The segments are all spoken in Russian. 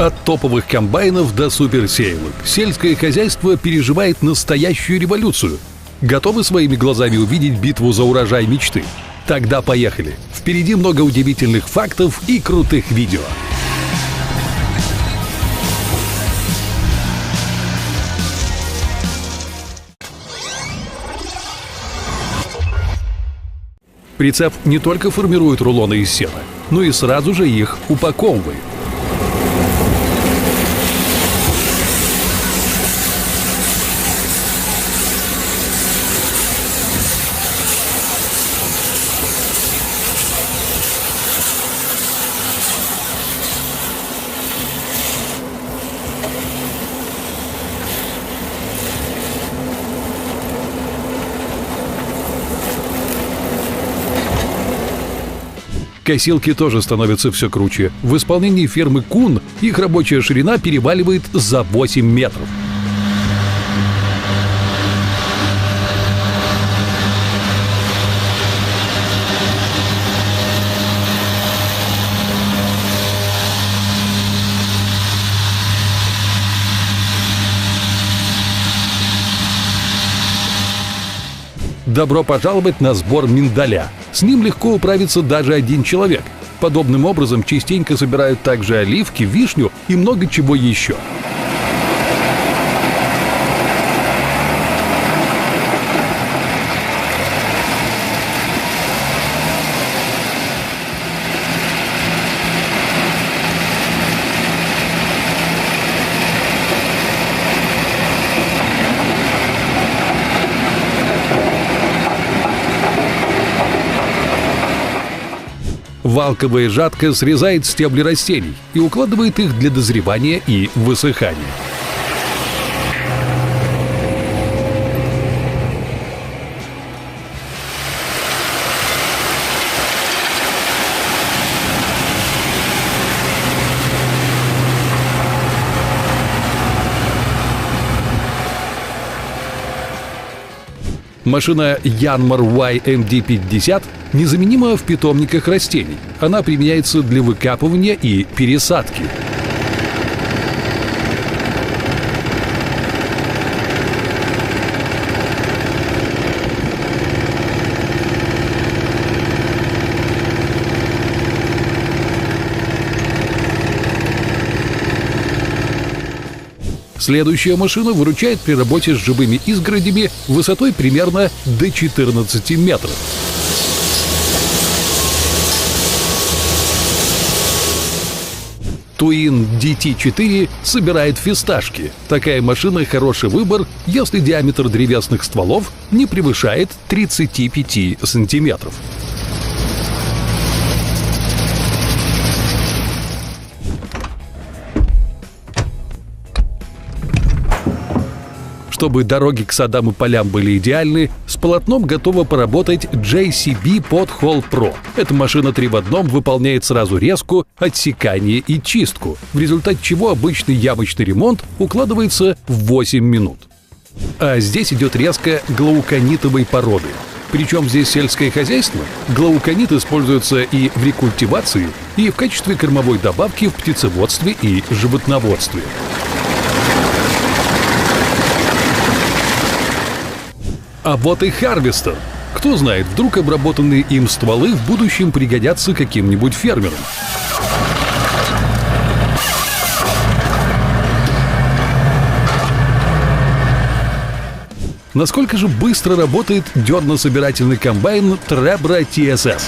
От топовых комбайнов до суперсеялок сельское хозяйство переживает настоящую революцию. Готовы своими глазами увидеть битву за урожай мечты? Тогда поехали! Впереди много удивительных фактов и крутых видео. Прицеп не только формирует рулоны из сена, но и сразу же их упаковывает. Косилки тоже становятся все круче. В исполнении фермы Кун их рабочая ширина переваливает за 8 метров. Добро пожаловать на сбор миндаля. С ним легко управится даже один человек. Подобным образом частенько собирают также оливки, вишню и много чего еще. Валковая жатка срезает стебли растений и укладывает их для дозревания и высыхания. Машина Yanmar YMD50 незаменима в питомниках растений. Она применяется для выкапывания и пересадки. Следующая машина выручает при работе с живыми изгородями высотой примерно до 14 метров. Twin DT4 собирает фисташки. Такая машина – хороший выбор, если диаметр древесных стволов не превышает 35 сантиметров. Чтобы дороги к садам и полям были идеальны, с полотном готова поработать JCB Pothole Pro. Эта машина 3 в 1 выполняет сразу резку, отсекание и чистку, в результате чего обычный ямочный ремонт укладывается в 8 минут. А здесь идет резка глауконитовой породы. Причем здесь сельское хозяйство. Глауконит используется и в рекультивации, и в качестве кормовой добавки в птицеводстве и животноводстве. А вот и Харвестер. Кто знает, вдруг обработанные им стволы в будущем пригодятся каким-нибудь фермерам. Насколько же быстро работает дернособирательный комбайн Trebra TSS?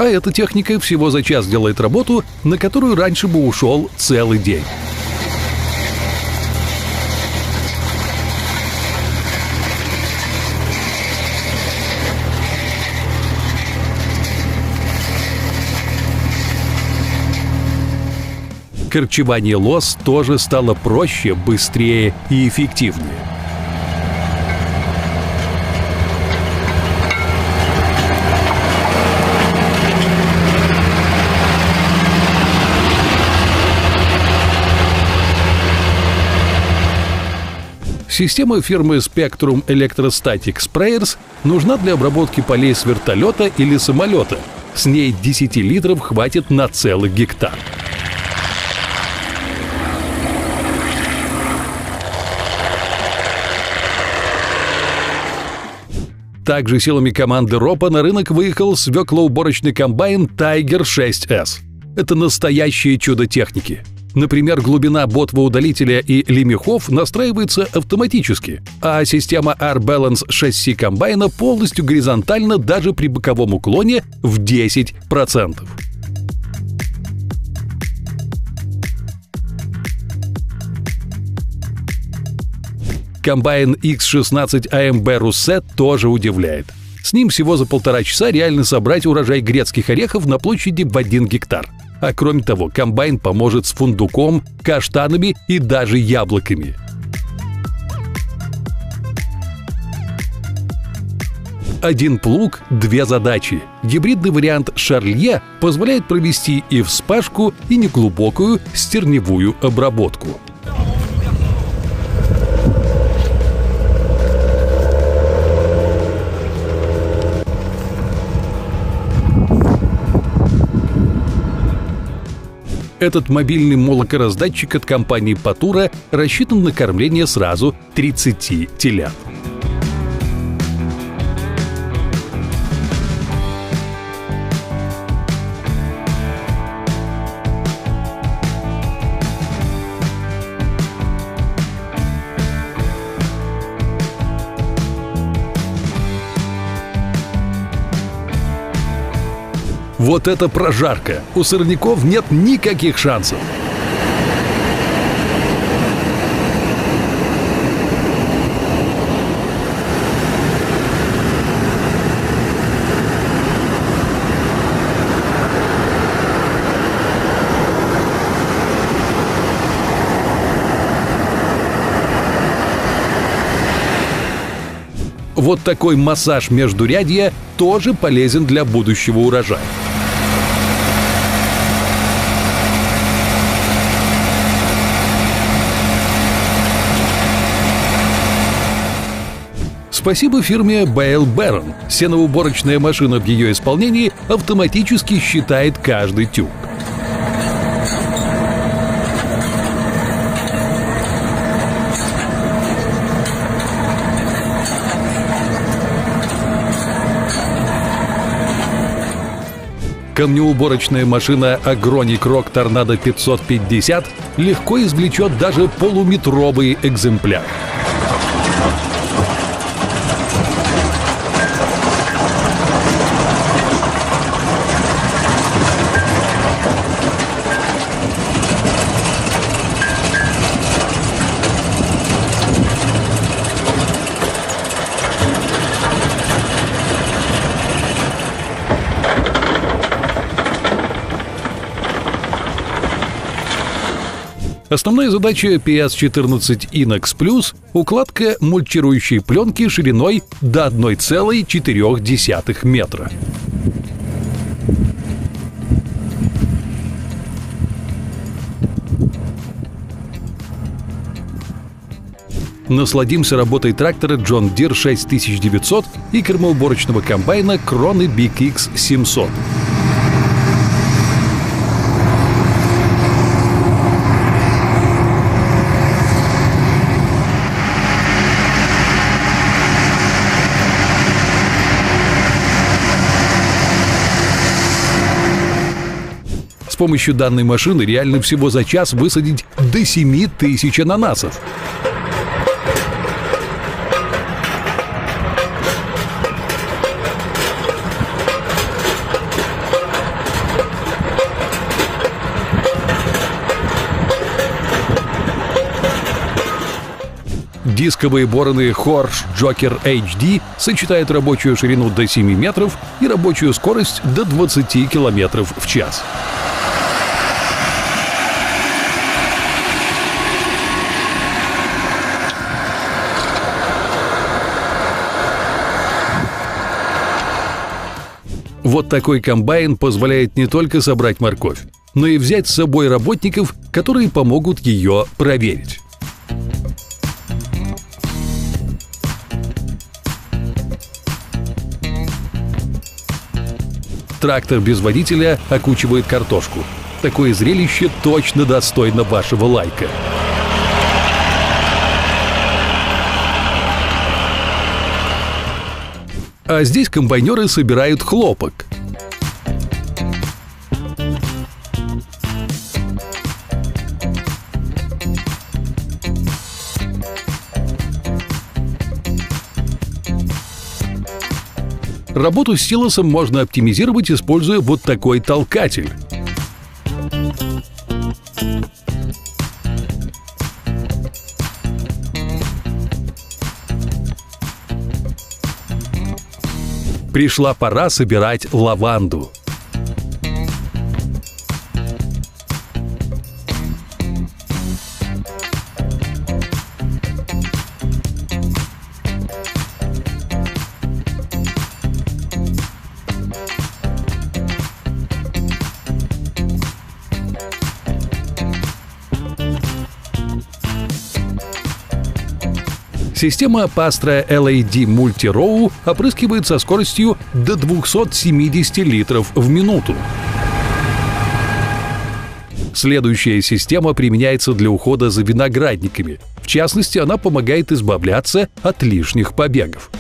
А эта техника всего за час делает работу, на которую раньше бы ушел целый день. Корчевание лоз тоже стало проще, быстрее и эффективнее. Система фирмы Spectrum Electrostatic Sprayers нужна для обработки полей с вертолета или самолета. С ней 10 литров хватит на целый гектар. Также силами команды РОПа на рынок выехал свеклоуборочный комбайн Tiger 6S. Это настоящее чудо техники. Например, глубина ботвоудалителя и лемехов настраивается автоматически, а система R-Balance шасси комбайна полностью горизонтальна даже при боковом уклоне в 10%. Комбайн X16 AMB Russet тоже удивляет. С ним всего за 1,5 часа реально собрать урожай грецких орехов на площади в 1 гектар. А кроме того, комбайн поможет с фундуком, каштанами и даже яблоками. Один плуг, 2 задачи. Гибридный вариант Шарлье позволяет провести и вспашку, и неглубокую стерневую обработку. Этот мобильный молокораздатчик от компании Patura рассчитан на кормление сразу 30 телят. Вот это прожарка! У сорняков нет никаких шансов. Вот такой массаж междурядья тоже полезен для будущего урожая. Спасибо фирме Bale Baron. Сеноуборочная машина в ее исполнении автоматически считает каждый тюк. Камнеуборочная машина Agronic Rock Tornado 550 легко извлечет даже полуметровый экземпляр. Основная задача PS14 Inox Plus – укладка мульчирующей пленки шириной до 1,4 метра. Насладимся работой трактора John Deere 6900 и кормоуборочного комбайна Krone BX 700. С помощью данной машины реально всего за час высадить до 7000 ананасов. Дисковые бороны Horsch Joker HD сочетают рабочую ширину до 7 метров и рабочую скорость до 20 км в час. Вот такой комбайн позволяет не только собрать морковь, но и взять с собой работников, которые помогут ее проверить. трактор без водителя окучивает картошку. Такое зрелище точно достойно вашего лайка. А здесь комбайнеры собирают хлопок. Работу с силосом можно оптимизировать, используя вот такой толкатель. Пришла пора собирать лаванду. Система Pastra LAD Multi-Row опрыскивает со скоростью до 270 литров в минуту. Следующая система применяется для ухода за виноградниками. В частности, она помогает избавляться от лишних побегов.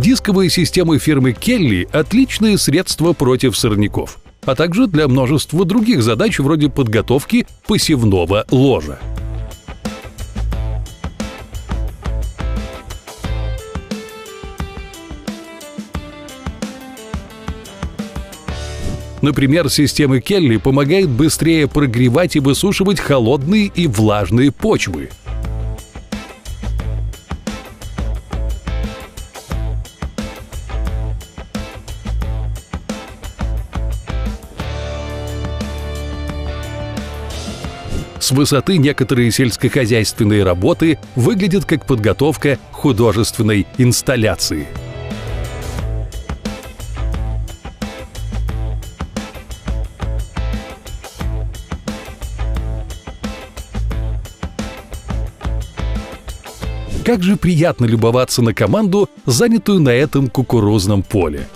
Дисковые системы фирмы Kelly – отличные средства против сорняков, а также для множества других задач вроде подготовки посевного ложа. Например, система Kelly помогает быстрее прогревать и высушивать холодные и влажные почвы. С высоты некоторые сельскохозяйственные работы выглядят как подготовка художественной инсталляции. Как же приятно любоваться на команду, занятую на этом кукурузном поле.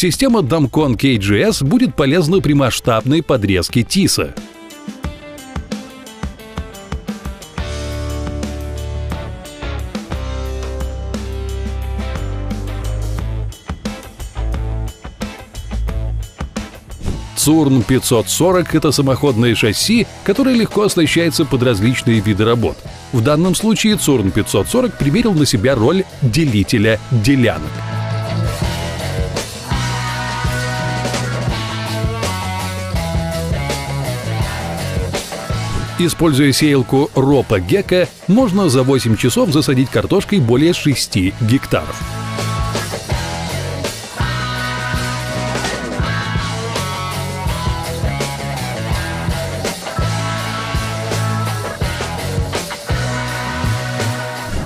Система Damcon KGS будет полезна при масштабной подрезке тиса. Цурн 540 – это самоходное шасси, которое легко оснащается под различные виды работ. В данном случае Цурн 540 примерил на себя роль делителя делянок. Используя сеялку Ропа Гека, можно за 8 часов засадить картошкой более 6 гектаров.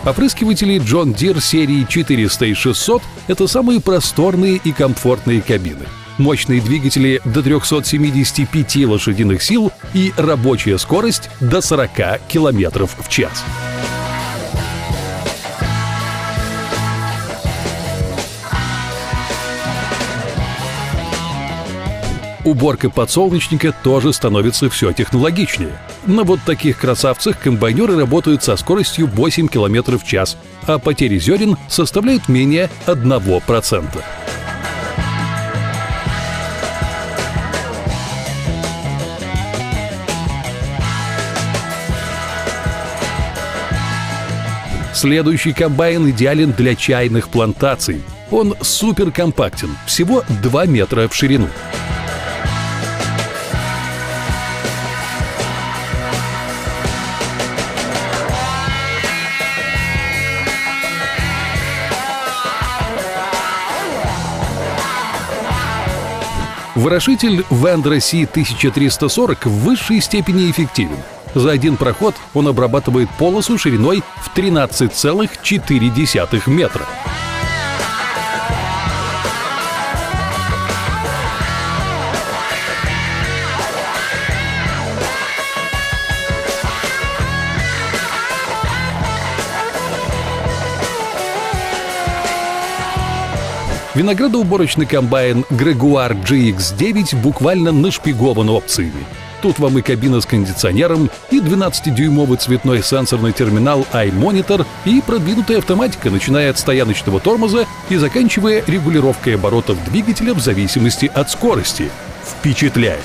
Опрыскиватели John Deere серии 400 и 600 – это самые просторные и комфортные кабины. Мощные двигатели до 375 лошадиных сил и рабочая скорость до 40 км в час. Уборка подсолнечника тоже становится все технологичнее. На вот таких красавцах комбайнеры работают со скоростью 8 км в час, а потери зерен составляют менее 1%. Следующий комбайн идеален для чайных плантаций. Он суперкомпактен, всего 2 метра в ширину. Ворошитель Wendra C1340 в высшей степени эффективен. За один проход он обрабатывает полосу шириной в 13,4 метра. Виноградоуборочный комбайн Gregoire GX9 буквально нашпигован опциями. Тут вам и кабина с кондиционером, и 12-дюймовый цветной сенсорный терминал iMonitor, и продвинутая автоматика, начиная от стояночного тормоза и заканчивая регулировкой оборотов двигателя в зависимости от скорости. Впечатляет!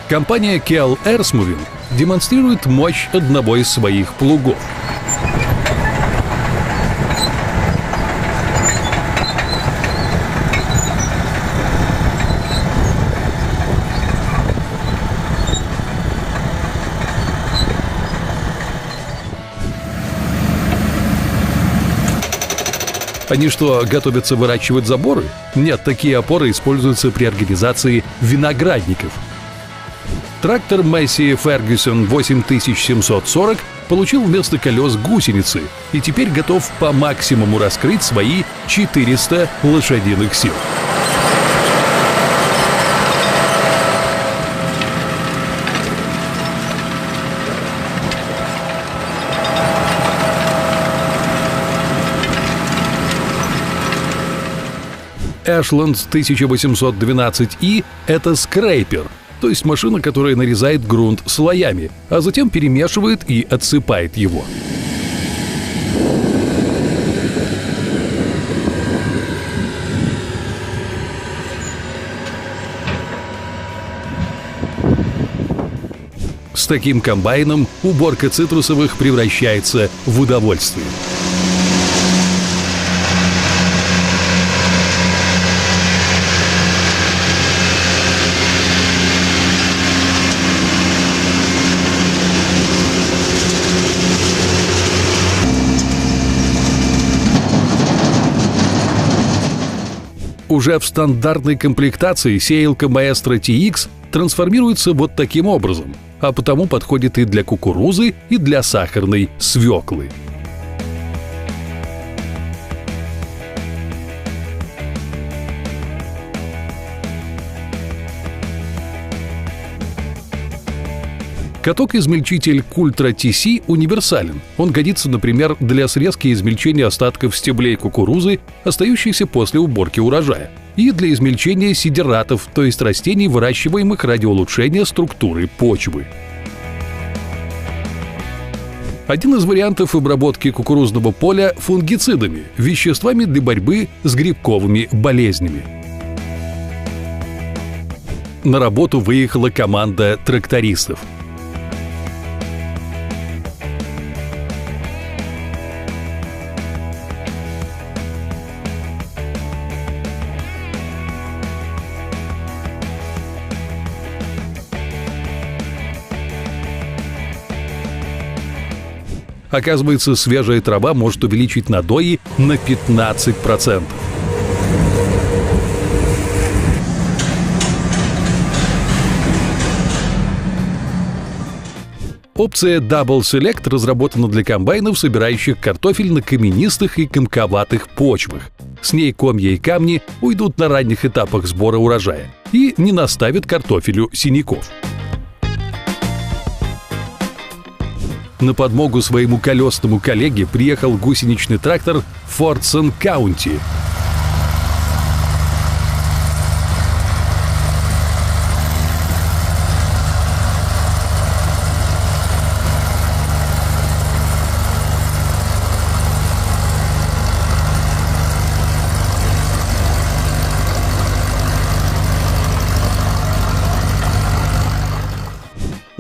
Компания KL Earthmoving демонстрирует мощь одного из своих плугов. Они что, готовятся выращивать заборы? Нет, такие опоры используются при организации виноградников. Трактор Massey Ferguson 8740 получил вместо колес гусеницы и теперь готов по максимуму раскрыть свои 400 лошадиных сил. Ashland 1812E – это скрейпер, то есть машина, которая нарезает грунт слоями, а затем перемешивает и отсыпает его. С таким комбайном уборка цитрусовых превращается в удовольствие. Уже в стандартной комплектации сеялка Maestro TX трансформируется вот таким образом, а потому подходит и для кукурузы, и для сахарной свеклы. Каток-измельчитель Cultra TC универсален. Он годится, например, для срезки и измельчения остатков стеблей кукурузы, остающихся после уборки урожая, и для измельчения сидератов, то есть растений, выращиваемых ради улучшения структуры почвы. Один из вариантов обработки кукурузного поля – фунгицидами, веществами для борьбы с грибковыми болезнями. На работу выехала команда трактористов. Оказывается, свежая трава может увеличить надои на 15%. Опция Double Select разработана для комбайнов, собирающих картофель на каменистых и комковатых почвах. С ней комья и камни уйдут на ранних этапах сбора урожая и не наставят картофелю синяков. На подмогу своему колесному коллеге приехал гусеничный трактор Fordson County.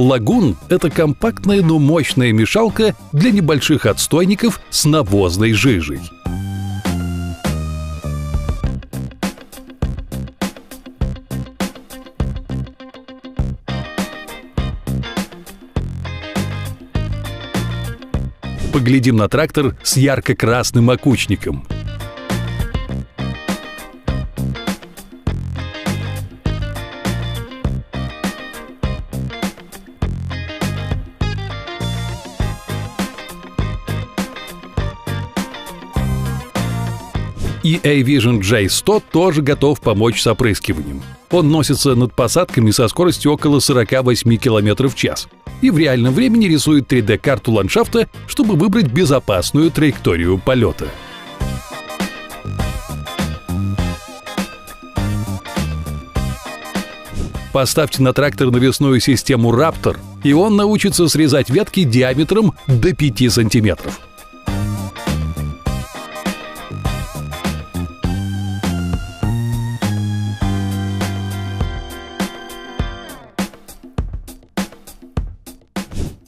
Лагун – это компактная, но мощная мешалка для небольших отстойников с навозной жижей. Поглядим на трактор с ярко-красным окучником. EA Vision J100 тоже готов помочь с опрыскиванием. Он носится над посадками со скоростью около 48 км в час и в реальном времени рисует 3D-карту ландшафта, чтобы выбрать безопасную траекторию полета. Поставьте на трактор навесную систему Raptor, и он научится срезать ветки диаметром до 5 сантиметров.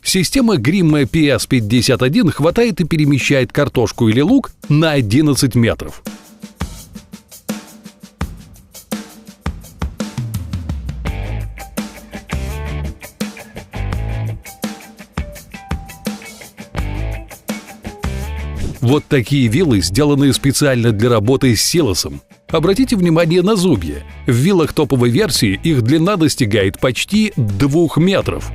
Система Grima PS51 хватает и перемещает картошку или лук на 11 метров. Вот такие вилы, сделанные специально для работы с силосом. Обратите внимание на зубья. В вилах топовой версии их длина достигает почти 2 метров.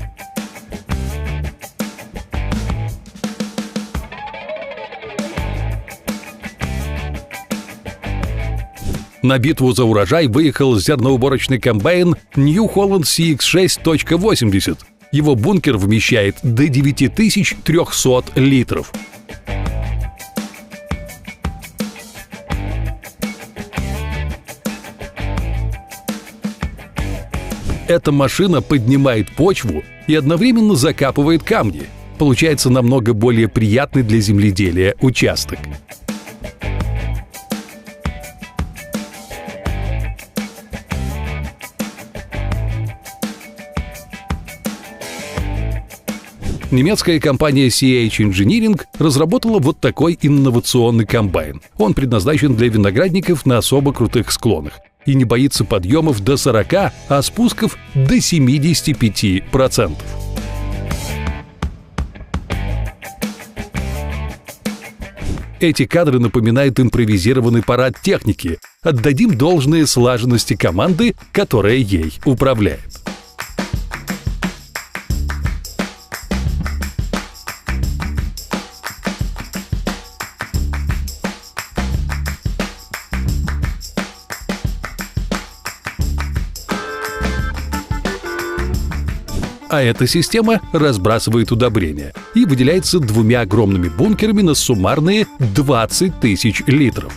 На битву за урожай выехал зерноуборочный комбайн New Holland CX6.80. Его бункер вмещает до 9300 литров. Эта машина поднимает почву и одновременно закапывает камни. Получается намного более приятный для земледелия участок. Немецкая компания CH Engineering разработала вот такой инновационный комбайн. Он предназначен для виноградников на особо крутых склонах и не боится подъемов до 40, а спусков до 75%. Эти кадры напоминают импровизированный парад техники. Отдадим должное слаженности команды, которая ей управляет. А эта система разбрасывает удобрения и выделяется 2 огромными бункерами на суммарные 20 тысяч литров.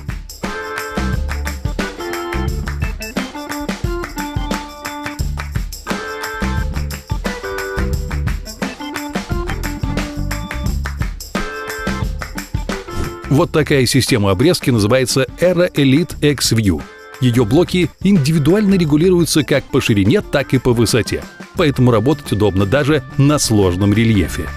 Вот такая система обрезки называется Aero Elite X-View. Ее блоки индивидуально регулируются как по ширине, так и по высоте, поэтому работать удобно даже на сложном рельефе.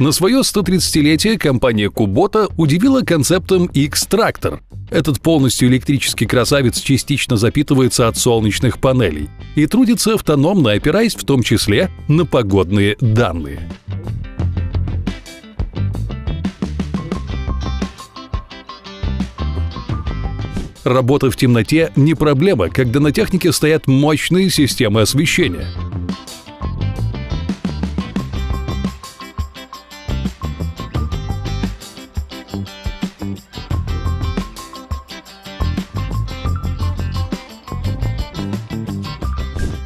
На свое 130-летие компания Kubota удивила концептом X-Tractor. Этот полностью электрический красавец частично запитывается от солнечных панелей и трудится автономно, опираясь в том числе на погодные данные. Работа в темноте не проблема, когда на технике стоят мощные системы освещения.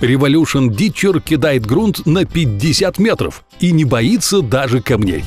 Revolution Ditcher кидает грунт на 50 метров и не боится даже камней.